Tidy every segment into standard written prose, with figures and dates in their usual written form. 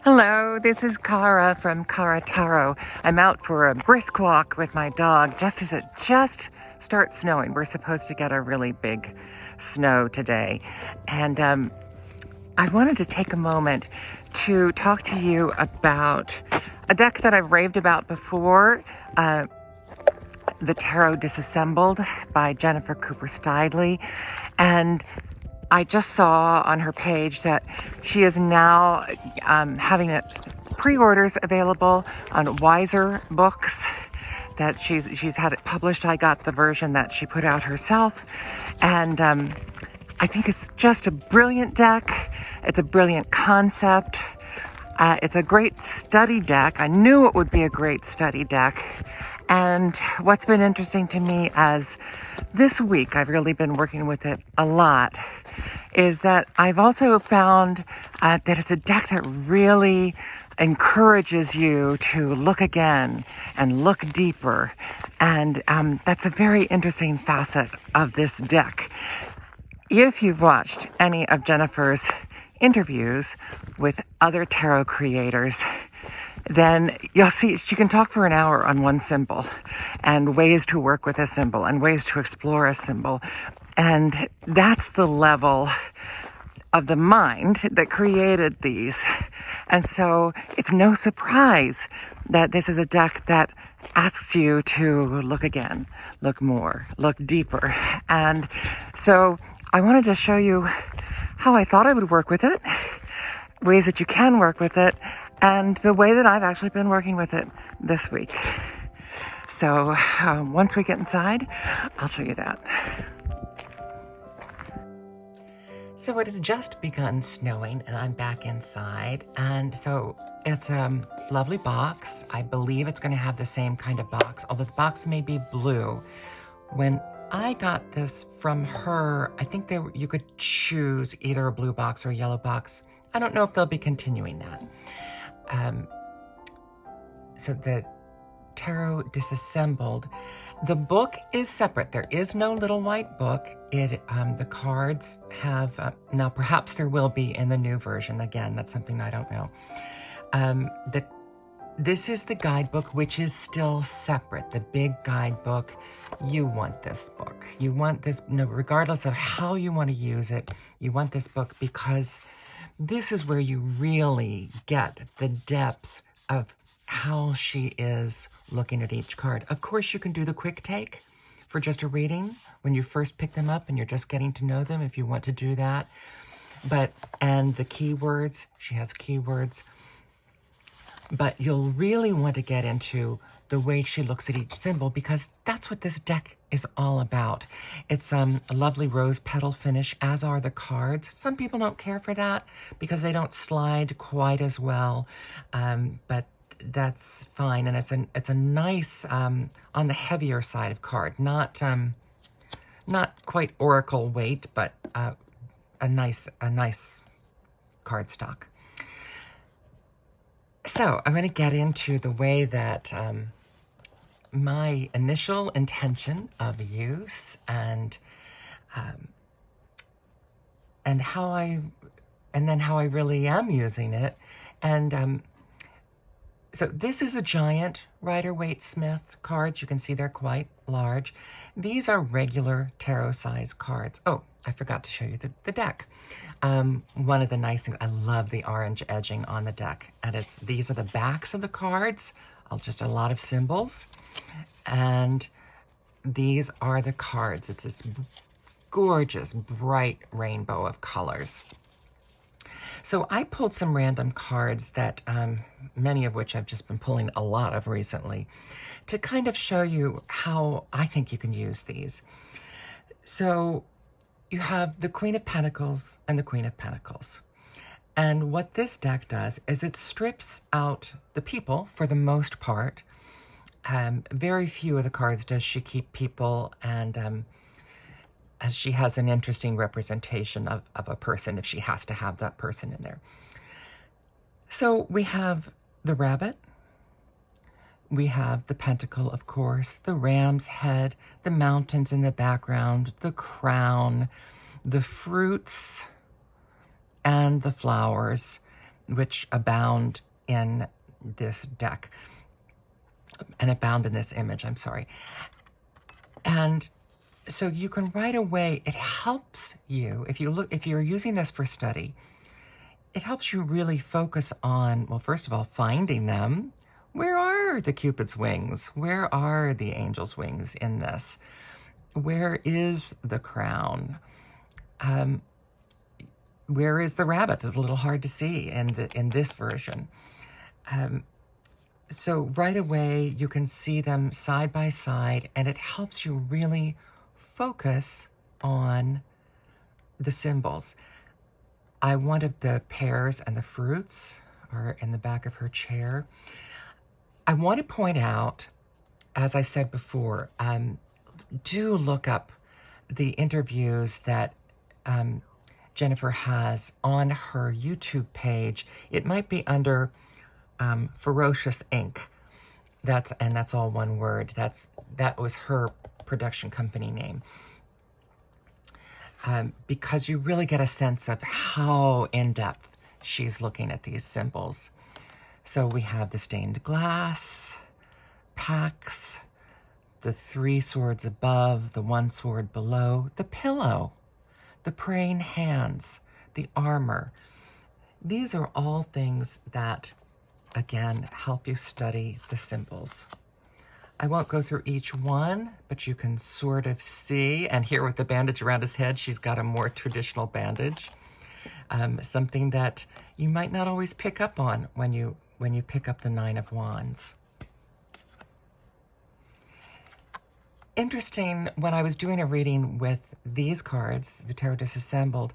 Hello, this is Cara from Cara Tarot. I'm out for a brisk walk with my dog just as it just starts snowing. We're supposed to get a really big snow today. And I wanted to take a moment to talk to you about a deck that I've raved about before, the Tarot Disassembled by Jennifer Cooper Stidley. And I just saw on her page that she is now having pre-orders available on Wiser Books, that she's had it published. I got the version that she put out herself, and I think it's just a brilliant deck. It's a brilliant concept. It's a great study deck. I knew it would be a great study deck. And what's been interesting to me as this week, I've really been working with it a lot, is that I've also found that it's a deck that really encourages you to look again and look deeper. And that's a very interesting facet of this deck. If you've watched any of Jennifer's interviews with other tarot creators, then you'll see she can talk for an hour on one symbol and ways to work with a symbol and ways to explore a symbol. And that's the level of the mind that created these. And so it's no surprise that this is a deck that asks you to look again, look more, look deeper. And so I wanted to show you how I thought I would work with it, ways that you can work with it, and the way that I've actually been working with it this week. So once we get inside, I'll show you that. So it has just begun snowing and I'm back inside. And so it's a lovely box. I believe it's going to have the same kind of box, although the box may be blue. When I got this from her, I think you could choose either a blue box or a yellow box. I don't know if they'll be continuing that. So the Tarot Disassembled, the book is separate. There is no little white book. The cards have, now perhaps there will be in the new version. Again, that's something I don't know. This is the guidebook, which is still separate. The big guidebook, you want this book. You want this, regardless of how you want to use it, you want this book because this is where you really get the depth of how she is looking at each card. Of course, you can do the quick take for just a reading when you first pick them up and you're just getting to know them if you want to do that. And the keywords, she has keywords. But you'll really want to get into the way she looks at each symbol because that's what this deck is all about. It's a lovely rose petal finish, as are the cards. Some people don't care for that because they don't slide quite as well, but that's fine. And it's a nice, on the heavier side of card, not quite oracle weight, but a nice cardstock. So I'm going to get into the way that my initial intention of use and how I really am using it. And so this is a giant Rider-Waite-Smith cards. You can see they're quite large. These are regular tarot size cards. Oh, I forgot to show you the deck. One of the nice things, I love the orange edging on the deck. And these are the backs of the cards, just a lot of symbols. And these are the cards. It's this gorgeous, bright rainbow of colors. So I pulled some random cards that, many of which I've just been pulling a lot of recently, to kind of show you how I think you can use these. So you have the Queen of Pentacles and the Queen of Pentacles. And what this deck does is it strips out the people for the most part. Very few of the cards does she keep people, and as she has an interesting representation of a person if she has to have that person in there. So we have the rabbit, we have the pentacle, of course, the ram's head, the mountains in the background, the crown, the fruits and the flowers, which abound in this deck, and abound in this image, I'm sorry. And so you can right away, it helps you, if you're using this for study, it helps you really focus on, well, first of all, finding them. Where are the Cupid's wings? Where are the angel's wings in this? Where is the crown? Where is the rabbit? It's a little hard to see in this version. So right away, you can see them side by side, and it helps you really focus on the symbols. I wanted the pears and the fruits are in the back of her chair. I want to point out, as I said before, do look up the interviews that Jennifer has on her YouTube page. It might be under Ferocious Ink. That's all one word. That was her production company name. Because you really get a sense of how in-depth she's looking at these symbols. So we have the stained glass, Pax, the 3 swords above, the 1 sword below, the pillow, the praying hands, the armor. These are all things that, again, help you study the symbols. I won't go through each one, but you can sort of see, and here with the bandage around his head, she's got a more traditional bandage. Something that you might not always pick up on when you pick up the 9 of Wands. Interesting, when I was doing a reading with these cards, the Tarot Disassembled,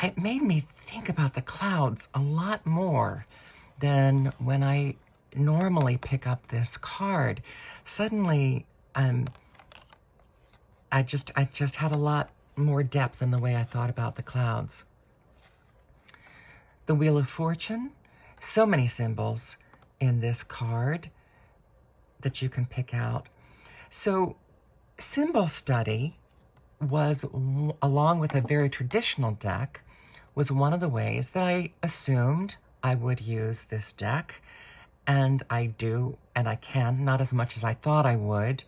it made me think about the clouds a lot more than when I normally pick up this card. Suddenly, I just had a lot more depth in the way I thought about the clouds. The Wheel of Fortune, so many symbols in this card that you can pick out. So symbol study was, along with a very traditional deck, was one of the ways that I assumed I would use this deck. And I do, and I can, not as much as I thought I would,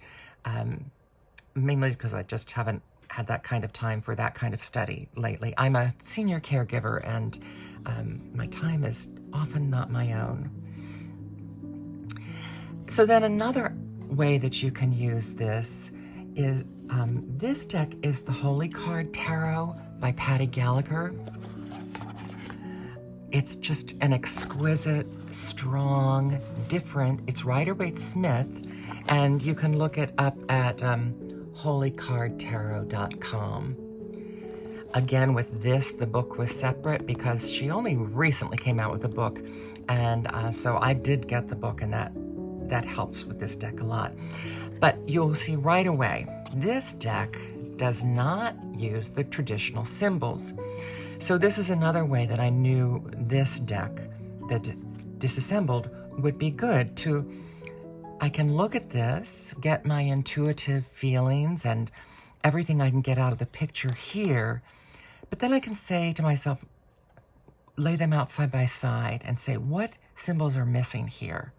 mainly because I just haven't had that kind of time for that kind of study lately. I'm a senior caregiver, and my time is often not my own. So then another way that you can use this is, this deck is the Holy Card Tarot by Patty Gallagher. It's just an exquisite, strong, different, it's Rider-Waite Smith, and you can look it up at holycardtarot.com. Again, with this, the book was separate because she only recently came out with a book, and so I did get the book, and that helps with this deck a lot. But you'll see right away, this deck does not use the traditional symbols. So this is another way that I knew this deck, that Disassembled, would be good to, I can look at this, get my intuitive feelings and everything I can get out of the picture here, but then I can say to myself, lay them out side by side and say, what symbols are missing here?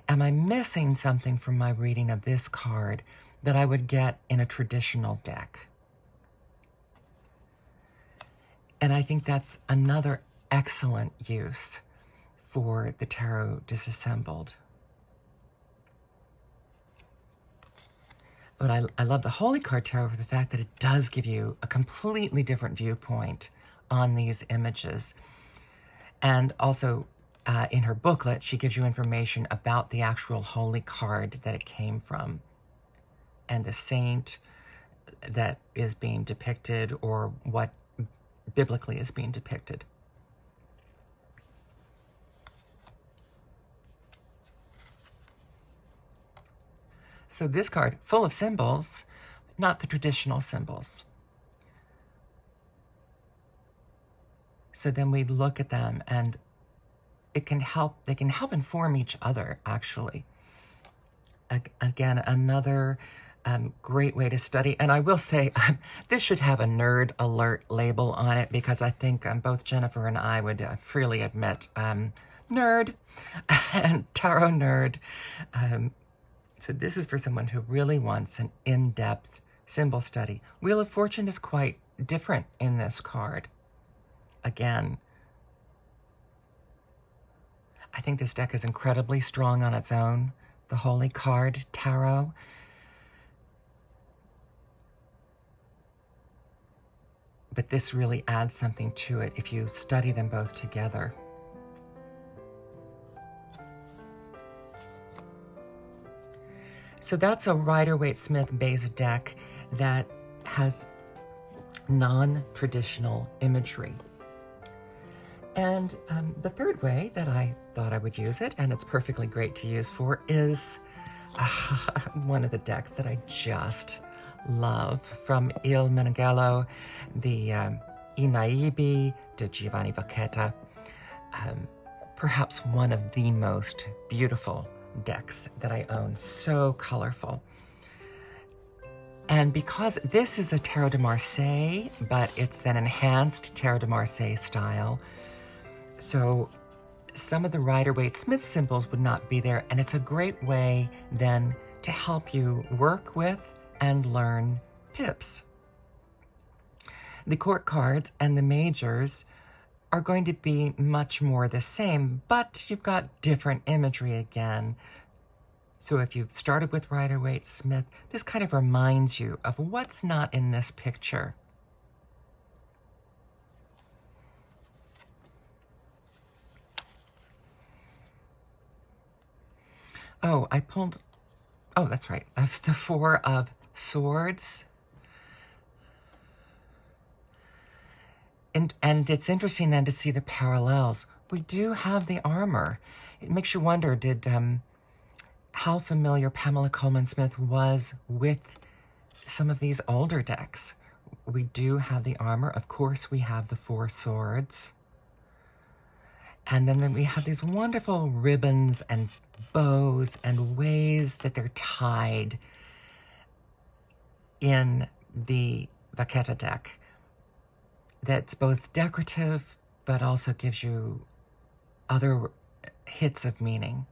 Am I missing something from my reading of this card that I would get in a traditional deck? And I think that's another excellent use for the Tarot Disassembled. But I love the Holy Card Tarot for the fact that it does give you a completely different viewpoint on these images. And also, in her booklet, she gives you information about the actual holy card that it came from and the saint that is being depicted, or what biblically is being depicted. So this card, full of symbols, not the traditional symbols. So then we look at them, and it can help, they can help inform each other, actually. Again, another Great way to study. And I will say, this should have a nerd alert label on it, because I think both Jennifer and I would freely admit, nerd and tarot nerd. So this is for someone who really wants an in-depth symbol study. Wheel of Fortune is quite different in this card. Again, I think this deck is incredibly strong on its own. The Holy Card Tarot. But this really adds something to it if you study them both together. So that's a Rider-Waite-Smith based deck that has non-traditional imagery. And the third way that I thought I would use it, and it's perfectly great to use for, is one of the decks that I just love, from Il Menenghello, the Naibi, de Giovanni Vacchetta. Perhaps one of the most beautiful decks that I own, so colorful. And because this is a Tarot de Marseille, but it's an enhanced Tarot de Marseille style, so some of the Rider-Waite-Smith symbols would not be there, and it's a great way then to help you work with and learn pips. The court cards and the majors are going to be much more the same, but you've got different imagery again. So if you've started with Rider-Waite-Smith, this kind of reminds you of what's not in this picture. Oh, I pulled, oh, that's right. That's the Four of Swords. And it's interesting then to see the parallels. We do have the armor. It makes you wonder, how familiar Pamela Coleman Smith was with some of these older decks. We do have the armor. Of course, we have the Four Swords. And then we have these wonderful ribbons and bows and ways that they're tied in the Vacchetta deck. That's both decorative, but also gives you other hits of meaning.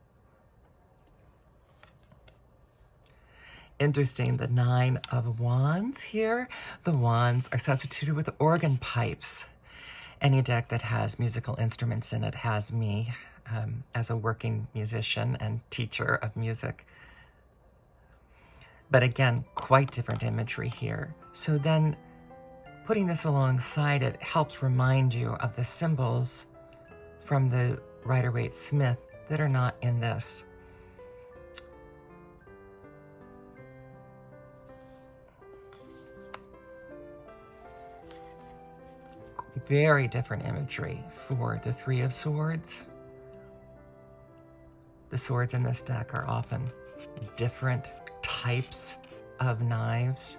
Interesting, the Nine of Wands here. The wands are substituted with organ pipes. Any deck that has musical instruments in it has me as a working musician and teacher of music. But again, quite different imagery here. So then putting this alongside it helps remind you of the symbols from the Rider-Waite-Smith that are not in this. Very different imagery for the Three of Swords. The swords in this deck are often different types of knives.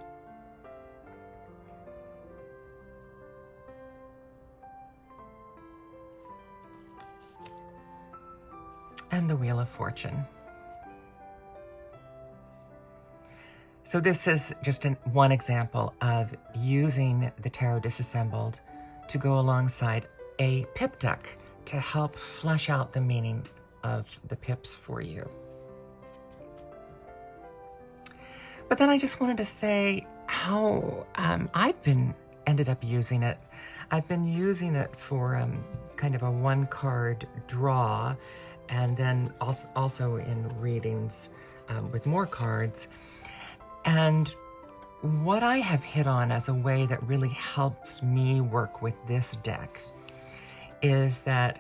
And the Wheel of Fortune. So this is just one example of using the Tarot Disassembled to go alongside a pip deck to help flesh out the meaning of the pips for you. But then I just wanted to say how I've ended up using it. I've been using it for kind of a one-card draw, and then also in readings with more cards. And what I have hit on as a way that really helps me work with this deck is that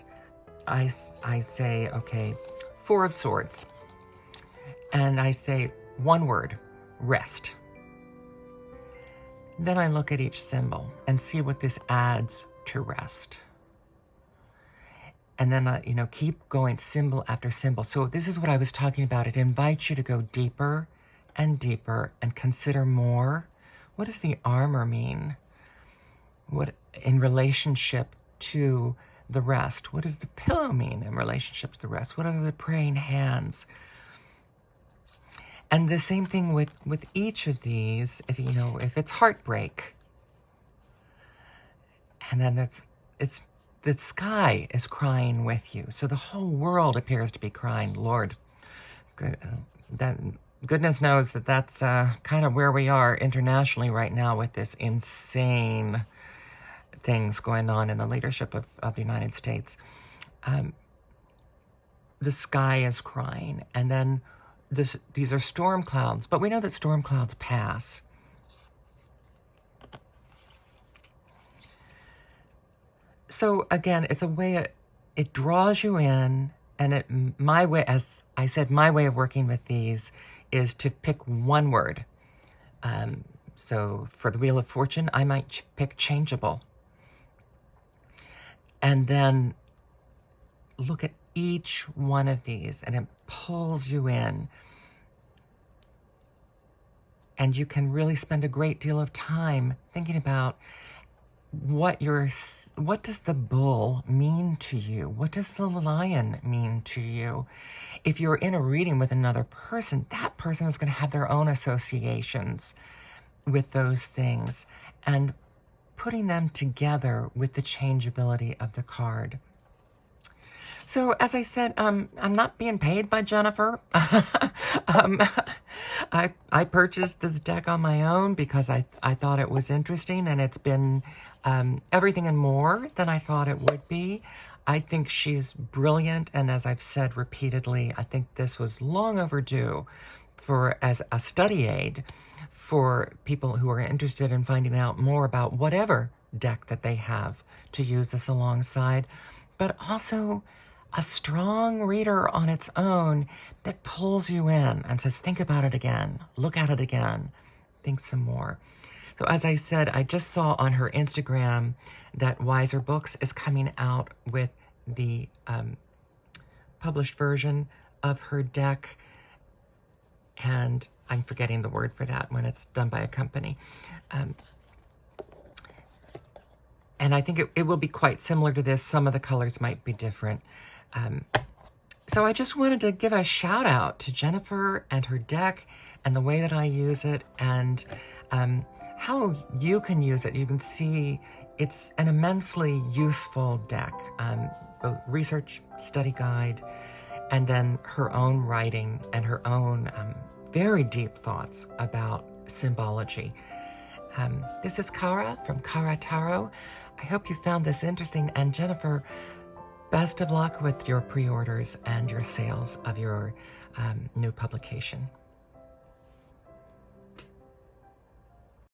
I say, okay, Four of Swords, and I say one word, rest. Then I look at each symbol and see what this adds to rest. And then, keep going symbol after symbol. So this is what I was talking about. It invites you to go deeper and deeper and consider more. What does the armor mean? What in relationship to the rest? What does the pillow mean in relationship to the rest? What are the praying hands? And the same thing with each of these, if if it's heartbreak, and then it's the sky is crying with you. So the whole world appears to be crying. Lord, good, goodness knows that that's kind of where we are internationally right now with this insane things going on in the leadership of the United States. The sky is crying, and then these are storm clouds, but we know that storm clouds pass. So again, it's a way it draws you in, and my way, as I said, my way of working with these is to pick one word. So for the Wheel of Fortune, I might pick changeable. And then look at each one of these, and it pulls you in. And you can really spend a great deal of time thinking about what does the bull mean to you? What does the lion mean to you? If you're in a reading with another person, that person is going to have their own associations with those things, and putting them together with the changeability of the card. So as I said, I'm not being paid by Jennifer. I purchased this deck on my own because I thought it was interesting, and it's been everything and more than I thought it would be. I think she's brilliant, and as I've said repeatedly, I think this was long overdue as a study aid for people who are interested in finding out more about whatever deck that they have to use this alongside, but also a strong reader on its own that pulls you in and says, think about it again, look at it again, think some more. So as I said, I just saw on her Instagram that Wiser Books is coming out with the published version of her deck, and I'm forgetting the word for that when it's done by a company. And I think it will be quite similar to this. Some of the colors might be different. So I just wanted to give a shout out to Jennifer and her deck and the way that I use it, and how you can use it. You can see it's an immensely useful deck, both research, study guide, and then her own writing and her own very deep thoughts about symbology. This is Cara from Cara Tarot. I hope you found this interesting, and Jennifer, best of luck with your pre-orders and your sales of your new publication.